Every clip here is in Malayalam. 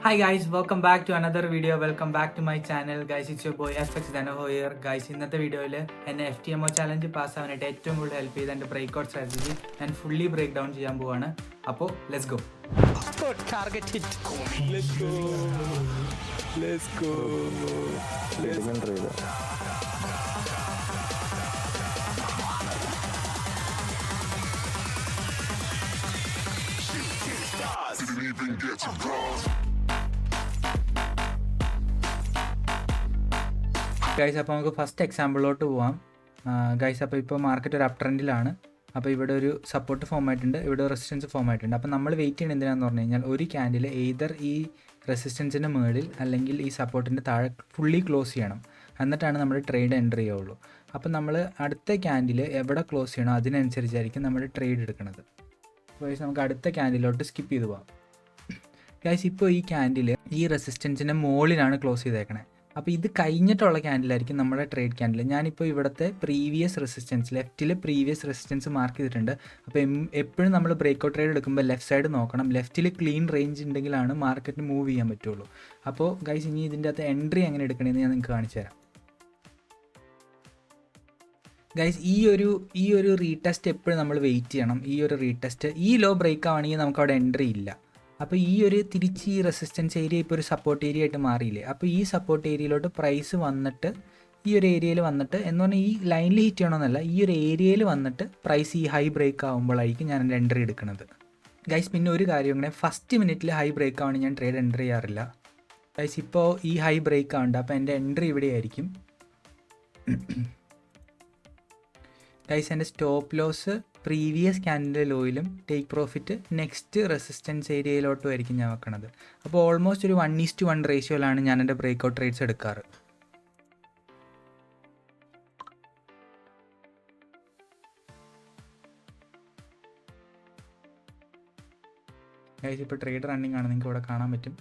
Hi guys, welcome back to another video. Welcome back to my channel guys. It's your boy FX Danoho here guys. ഇന്നത്തെ വീഡിയോയിൽ എന്നെ FTMO ചാലഞ്ച് പാസ് ആവാനായിട്ട് ഏറ്റവും കൂടുതൽ ഹെൽപ്പ് ചെയ്ത എൻ്റെ ബ്രേക്ക് ഔട്ട് സ്ട്രാറ്റജി ഞാൻ ഫുള്ളി ബ്രേക്ക് ഡൗൺ ചെയ്യാൻ പോവാണ്. അപ്പോൾ let's go. Target hit. Let's go. Let's go. Let's go. Didn't even get to cross. Guys അപ്പോൾ നമുക്ക് ഫസ്റ്റ് എക്സാമ്പിളിലോട്ട് പോവാം. ഗൈസ് അപ്പോൾ ഇപ്പോൾ മാർക്കറ്റ് ഒരു അപ് ട്രെൻഡിലാണ്. അപ്പോൾ ഇവിടെ ഒരു സപ്പോർട്ട് ഫോം ആയിട്ടുണ്ട്, ഇവിടെ റെസിസ്റ്റൻസ് ഫോം ആയിട്ടുണ്ട്. അപ്പോൾ നമ്മൾ വെയിറ്റ് ചെയ്യണം എന്തിനാന്ന് പറഞ്ഞു കഴിഞ്ഞാൽ ഒരു ക്യാൻഡിൽ എയ്തർ ഈ റെസിസ്റ്റൻസിൻ്റെ മുകളിൽ അല്ലെങ്കിൽ ഈ സപ്പോർട്ടിൻ്റെ താഴെ ഫുള്ളി ക്ലോസ് ചെയ്യണം, എന്നിട്ടാണ് നമ്മൾ ട്രേഡ് എൻ്റർ ചെയ്യുള്ളൂ. അപ്പോൾ നമ്മൾ അടുത്ത ക്യാൻഡിൽ എവിടെ ക്ലോസ് ചെയ്യണോ അതിനനുസരിച്ചായിരിക്കും നമ്മൾ ട്രേഡ് എടുക്കുന്നത്. ഗൈസ് നമുക്ക് അടുത്ത ക്യാൻഡിലോട്ട് സ്കിപ്പ് ചെയ്ത് പോകാം. ഗൈസ് ഇപ്പോൾ ഈ ക്യാൻഡിൽ ഈ റെസിസ്റ്റൻസിൻ്റെ മുകളിലാണ് ക്ലോസ് ചെയ്തേക്കണേ. അപ്പോൾ ഇത് കഴിഞ്ഞിട്ടുള്ള ക്യാൻഡിലായിരിക്കും നമ്മുടെ ട്രേഡ് ക്യാൻഡിൽ. ഞാനിപ്പോൾ ഇവിടുത്തെ പ്രീവിയസ് റെസിസ്റ്റൻസ് ലെഫ്റ്റിൽ പ്രീവിയസ് റെസിസ്റ്റൻസ് മാർക്ക് ചെയ്തിട്ടുണ്ട്. അപ്പോൾ എപ്പോഴും നമ്മൾ ബ്രേക്ക് ഔട്ട് ട്രേഡ് എടുക്കുമ്പോൾ ലെഫ്റ്റ് സൈഡ് നോക്കണം. ലെഫ്റ്റിൽ ക്ലീൻ റേഞ്ച് ഉണ്ടെങ്കിലാണ് മാർക്കറ്റിന് മൂവ് ചെയ്യാൻ പറ്റുള്ളൂ. അപ്പോൾ ഗൈസ് ഇനി ഇതിൻ്റെ അകത്ത് എൻട്രി എങ്ങനെ എടുക്കണമെന്ന് ഞാൻ നിങ്ങൾക്ക് കാണിച്ചു തരാം. ഗൈസ് ഈ ഒരു റീടെസ്റ്റ് എപ്പോഴും നമ്മൾ വെയിറ്റ് ചെയ്യണം. ഈ ഒരു റീടെസ്റ്റ് ഈ ലോ ബ്രേക്ക് ആവണമെങ്കിൽ നമുക്ക് അവിടെ എൻട്രി ഇല്ല. അപ്പോൾ ഈ ഒരു തിരിച്ച് ഈ റെസിസ്റ്റൻസ് ഏരിയ ഇപ്പോൾ ഒരു സപ്പോർട്ട് ഏരിയ ആയിട്ട് മാറിയില്ലേ. അപ്പോൾ ഈ സപ്പോർട്ട് ഏരിയയിലോട്ട് പ്രൈസ് വന്നിട്ട് ഈ ഒരു ഏരിയയിൽ വന്നിട്ട് എന്ന് പറഞ്ഞാൽ ഈ ലൈനിൽ ഹിറ്റ് ചെയ്യണമെന്നല്ല, ഈ ഒരു ഏരിയയിൽ വന്നിട്ട് പ്രൈസ് ഈ ഹൈ ബ്രേക്ക് ആകുമ്പോഴായിരിക്കും ഞാൻ എൻ്റെ എൻട്രി എടുക്കുന്നത്. ഗൈസ് പിന്നെ ഒരു കാര്യം ഇങ്ങനെ ഫസ്റ്റ് മിനിറ്റിൽ ഹൈ ബ്രേക്ക് ആവണമെങ്കിൽ ഞാൻ ട്രേഡ് എൻട്രി ചെയ്യാറില്ല. ഗൈസ് ഇപ്പോൾ ഈ ഹൈ ബ്രേക്ക് ആവുന്നുണ്ട്, അപ്പോൾ എൻ്റെ എൻട്രി ഇവിടെ ആയിരിക്കും. ഗൈസ് എൻ്റെ സ്റ്റോപ്പ് ലോസ് പ്രീവിയസ് ക്യാൻഡിലെ ലോയിലും ടേക്ക് പ്രോഫിറ്റ് നെക്സ്റ്റ് റെസിസ്റ്റൻസ് ഏരിയയിലോട്ടും ആയിരിക്കും ഞാൻ വെക്കണത്. അപ്പോൾ ഓൾമോസ്റ്റ് ഒരു 1:1 റേഷ്യോയിലാണ് ഞാൻ എൻ്റെ ബ്രേക്ക് ഔട്ട് ട്രേഡ്സ് എടുക്കാറ്. ഗൈസ് ഇപ്പോൾ ട്രേഡ് റണ്ണിങ് ആണ്, നിങ്ങൾക്ക് ഇവിടെ കാണാൻ പറ്റും.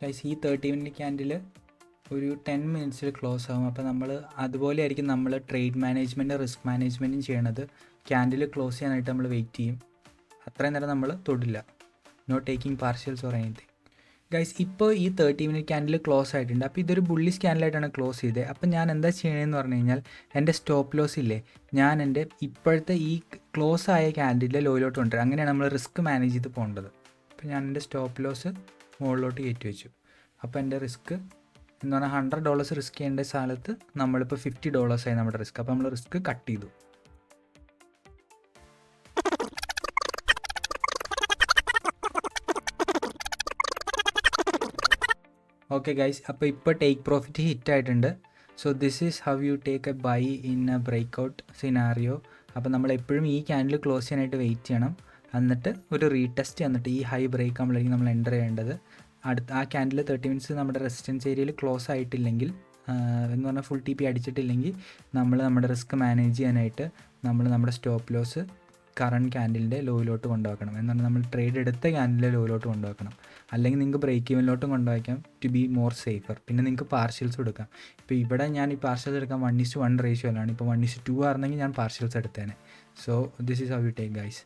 ഗൈസ് ഈ 30 മിനിറ്റ് ക്യാൻഡിൽ ഒരു 10 മിനിറ്റ്സിൽ ക്ലോസ് ആകും. അപ്പോൾ നമ്മൾ അതുപോലെ ആയിരിക്കും നമ്മൾ ട്രേഡ് മാനേജ്മെൻറ്റും റിസ്ക് മാനേജ്മെൻറ്റും ചെയ്യണത്. ക്യാൻഡിൽ ക്ലോസ് ചെയ്യാനായിട്ട് നമ്മൾ വെയിറ്റ് ചെയ്യും, അത്രയും നേരം നമ്മൾ തൊടില്ല. No taking partials or anything. Guys ഇപ്പോൾ ഈ 30 മിനിറ്റ് ക്യാൻഡിൽ ക്ലോസ് ആയിട്ടുണ്ട്. അപ്പോൾ ഇതൊരു ബുള്ളിഷ് ക്യാൻഡിലായിട്ടാണ് ക്ലോസ് ചെയ്തത്. അപ്പോൾ ഞാൻ എന്താ ചെയ്യണമെന്ന് പറഞ്ഞു കഴിഞ്ഞാൽ എൻ്റെ സ്റ്റോപ്പ് ലോസ് ഇല്ലേ, ഞാൻ എൻ്റെ ഇപ്പോഴത്തെ ഈ ക്ലോസ് ആയ ക്യാൻഡിലെ ലോയിലോട്ട് കൊണ്ടുവരും. അങ്ങനെയാണ് നമ്മൾ റിസ്ക് മാനേജ് ചെയ്ത് പോകേണ്ടത്. അപ്പോൾ ഞാൻ എൻ്റെ സ്റ്റോപ്പ് ലോസ് മുകളിലോട്ട് കയറ്റി വെച്ചു. അപ്പോൾ എൻ്റെ റിസ്ക് എന്ന് പറഞ്ഞാൽ $100 റിസ്ക് ചെയ്യേണ്ട സ്ഥലത്ത് നമ്മളിപ്പോൾ $50 ആയി നമ്മുടെ റിസ്ക്. അപ്പോൾ നമ്മൾ റിസ്ക് കട്ട് ചെയ്തു. ഓക്കെ ഗൈസ്, അപ്പോൾ ഇപ്പോൾ ടേക്ക് പ്രോഫിറ്റ് ഹിറ്റ് ആയിട്ടുണ്ട്. So this is how you take a buy in a break out scenario. അപ്പോൾ നമ്മൾ എപ്പോഴും ഈ ക്യാൻഡിൽ ക്ലോസ് ചെയ്യാനായിട്ട് വെയിറ്റ് ചെയ്യണം, എന്നിട്ട് ഒരു റീടെസ്റ്റ് എന്നിട്ട് ഈ ഹൈ ബ്രേക്ക് ആകുമ്പോഴായിരിക്കും നമ്മൾ എൻ്റർ ചെയ്യേണ്ടത്. ആ ക്യാൻഡിൽ 30 മിനിറ്റ്സ് നമ്മുടെ റെസിസ്റ്റൻസ് ഏരിയയിൽ ക്ലോസ് ആയിട്ടില്ലെങ്കിൽ എന്ന് പറഞ്ഞാൽ ഫുൾ TP അടിച്ചിട്ടില്ലെങ്കിൽ നമ്മൾ നമ്മുടെ റിസ്ക് മാനേജ് ചെയ്യാനായിട്ട് നമ്മൾ നമ്മുടെ സ്റ്റോപ്പ് ലോസ് കറണ്ട് ക്യാൻഡിലിൻ്റെ ലോയിലോട്ട് കൊണ്ടുവയ്ക്കണം. എന്ന് പറഞ്ഞാൽ നമ്മൾ ട്രേഡ് എടുത്ത ക്യാൻഡിലെ ലോയിലോട്ട് കൊണ്ടുവയ്ക്കണം. അല്ലെങ്കിൽ നിങ്ങൾക്ക് ബ്രേക്ക് ഈവനിലോട്ടും കൊണ്ടുവയ്ക്കാം ടു ബി മോർ സേഫർ. പിന്നെ നിങ്ങൾക്ക് പാർഷ്യൽസ് എടുക്കാം. ഇപ്പോൾ ഇവിടെ ഞാൻ ഈ പാർഷ്യൽസ് എടുക്കാൻ 1:1 റേഷ്യോയിലാണ്. ഇപ്പോൾ 1:2 ആയിരുന്നെങ്കിൽ ഞാൻ പാർഷ്യൽസ് എടുത്തേനെ. So this is how you take guys.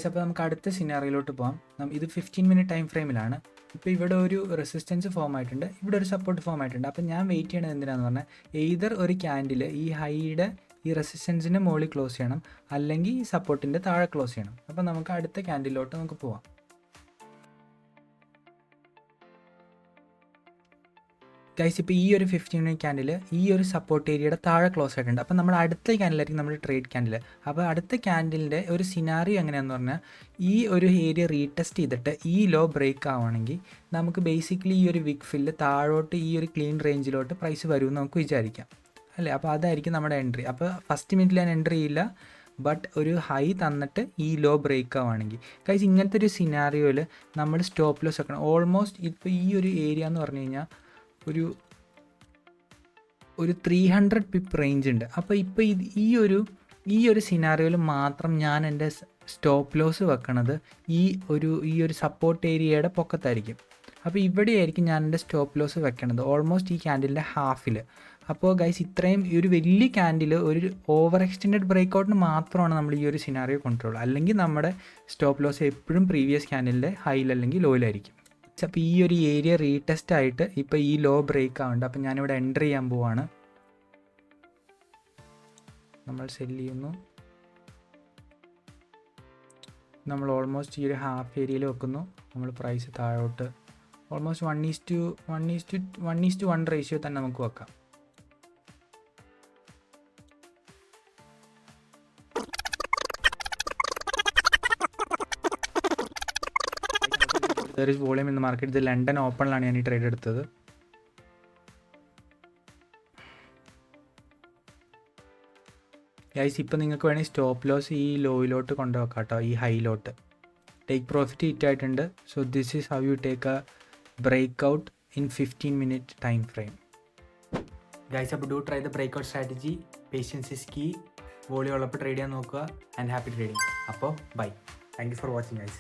അപ്പോൾ നമുക്ക് അടുത്ത സിനാറിയിലോട്ട് പോകാം. ഇത് 15 മിനിറ്റ് ടൈം ഫ്രെയിമിലാണ്. ഇപ്പോൾ ഇവിടെ ഒരു റെസിസ്റ്റൻസ് ഫോം ആയിട്ടുണ്ട്, ഇവിടെ ഒരു സപ്പോർട്ട് ഫോം ആയിട്ടുണ്ട്. അപ്പോൾ ഞാൻ വെയിറ്റ് ചെയ്യണത് എന്തിനാന്ന് പറഞ്ഞാൽ എയ്തർ ഒരു ക്യാൻഡിൽ ഈ ഹൈയുടെ ഈ റെസിസ്റ്റൻസിൻ്റെ മുകളിൽ ക്ലോസ് ചെയ്യണം, അല്ലെങ്കിൽ ഈ സപ്പോർട്ടിൻ്റെ താഴെ ക്ലോസ് ചെയ്യണം. അപ്പോൾ നമുക്ക് അടുത്ത ക്യാൻഡിലോട്ട് നമുക്ക് പോവാം. ഗൈസ് ഇപ്പോൾ ഈ ഒരു 15 മിനിറ്റ് ക്യാൻഡിൽ ഈ ഒരു സപ്പോർട്ട് ഏരിയയുടെ താഴെ ക്ലോസ് ആയിട്ടുണ്ട്. അപ്പോൾ നമ്മൾ അടുത്ത ക്യാൻഡിലായിരിക്കും നമ്മുടെ ട്രേഡ് ക്യാൻഡിൽ. അപ്പോൾ അടുത്ത ക്യാൻഡിലിൻ്റെ ഒരു സിനാറിയോ എങ്ങനെയാണെന്ന് പറഞ്ഞാൽ ഈ ഒരു ഏരിയ റീടെസ്റ്റ് ചെയ്തിട്ട് ഈ ലോ ബ്രേക്ക് ആവുകയാണെങ്കിൽ നമുക്ക് ബേസിക്കലി ഈ ഒരു വിക്ക് ഫില്ല് താഴോട്ട് ഈ ഒരു ക്ലീൻ റേഞ്ചിലോട്ട് പ്രൈസ് വരുമെന്ന് നമുക്ക് വിചാരിക്കാം അല്ലേ. അപ്പോൾ അതായിരിക്കും നമ്മുടെ എൻട്രി. അപ്പോൾ ഫസ്റ്റ് മിനിറ്റിൽ ഞാൻ എൻട്രി ചെയ്യില്ല, ബട്ട് ഒരു ഹൈ തന്നിട്ട് ഈ ലോ ബ്രേക്ക് ആവുകയാണെങ്കിൽ ഗൈസ് ഇങ്ങനത്തെ ഒരു സിനാറിയോയിൽ നമ്മൾ സ്റ്റോപ്പ് ലോസ് വെക്കണം. ഓൾമോസ്റ്റ് ഇപ്പോൾ ഈ ഒരു ഏരിയ എന്ന് പറഞ്ഞു കഴിഞ്ഞാൽ ഒരു 300 പിപ്പ് റേഞ്ച് ഉണ്ട്. അപ്പോൾ ഇപ്പോൾ ഈ ഒരു സിനാറിയോയിൽ മാത്രം ഞാൻ എൻ്റെ സ്റ്റോപ്പ് ലോസ് വെക്കണത് ഈ ഒരു സപ്പോർട്ട് ഏരിയയുടെ പൊക്കത്തായിരിക്കും. അപ്പോൾ ഇവിടെയായിരിക്കും ഞാൻ എൻ്റെ സ്റ്റോപ്പ് ലോസ് വെക്കണത്, ഓൾമോസ്റ്റ് ഈ ക്യാൻഡിലിൻ്റെ ഹാഫിൽ. അപ്പോൾ ഗൈസ് ഇത്രയും ഈ ഒരു വലിയ ക്യാൻഡിൽ ഒരു ഓവർ എക്സ്റ്റെൻഡഡ് ബ്രേക്കൗട്ടിന് മാത്രമാണ് നമ്മൾ ഈ ഒരു സിനാറിയോ കൊണ്ടുവരുള്ളൂ. അല്ലെങ്കിൽ നമ്മുടെ സ്റ്റോപ്പ് ലോസ് എപ്പോഴും പ്രീവിയസ് ക്യാൻഡിലിൻ്റെ ഹൈയിൽ അല്ലെങ്കിൽ ലോയിലായിരിക്കും. അപ്പോൾ ഈ ഒരു ഏരിയ റീടെസ്റ്റ് ആയിട്ട് ഇപ്പോൾ ഈ ലോ ബ്രേക്ക് ആവുന്നുണ്ട്. അപ്പോൾ ഞാനിവിടെ എൻ്റർ ചെയ്യാൻ പോവാണ്. നമ്മൾ സെല്ല് ചെയ്യുന്നു. നമ്മൾ ഓൾമോസ്റ്റ് ഈ ഒരു ഹാഫ് ഏരിയയിൽ വെക്കുന്നു. നമ്മൾ പ്രൈസ് താഴോട്ട് ഓൾമോസ്റ്റ് 1:1 റേഷ്യോ തന്നെ നമുക്ക് വെക്കാം. there is volume in the market. ഇത് ലണ്ടൻ ഓപ്പണിലാണ് ഞാൻ ഈ ട്രേഡ് എടുത്തത്. ഗൈസ് ഇപ്പോൾ നിങ്ങൾക്ക് വേണമെങ്കിൽ സ്റ്റോപ്പ് ലോസ് ഈ ലോയിലോട്ട് കൊണ്ടുവെക്കാം കേട്ടോ, ഈ ഹൈയിലോട്ട്. ടേക്ക് പ്രോഫിറ്റ് ഹിറ്റ് ആയിട്ടുണ്ട്. So this is how you take a breakout in 15-minute time frame. Guys അപ്പോൾ do try the breakout strategy. Patience is key. Volume ഉള്ളപ്പോൾ ട്രേഡ് ചെയ്യാൻ നോക്കുക. And happy trading. അപ്പോൾ bye. Thank you for watching guys.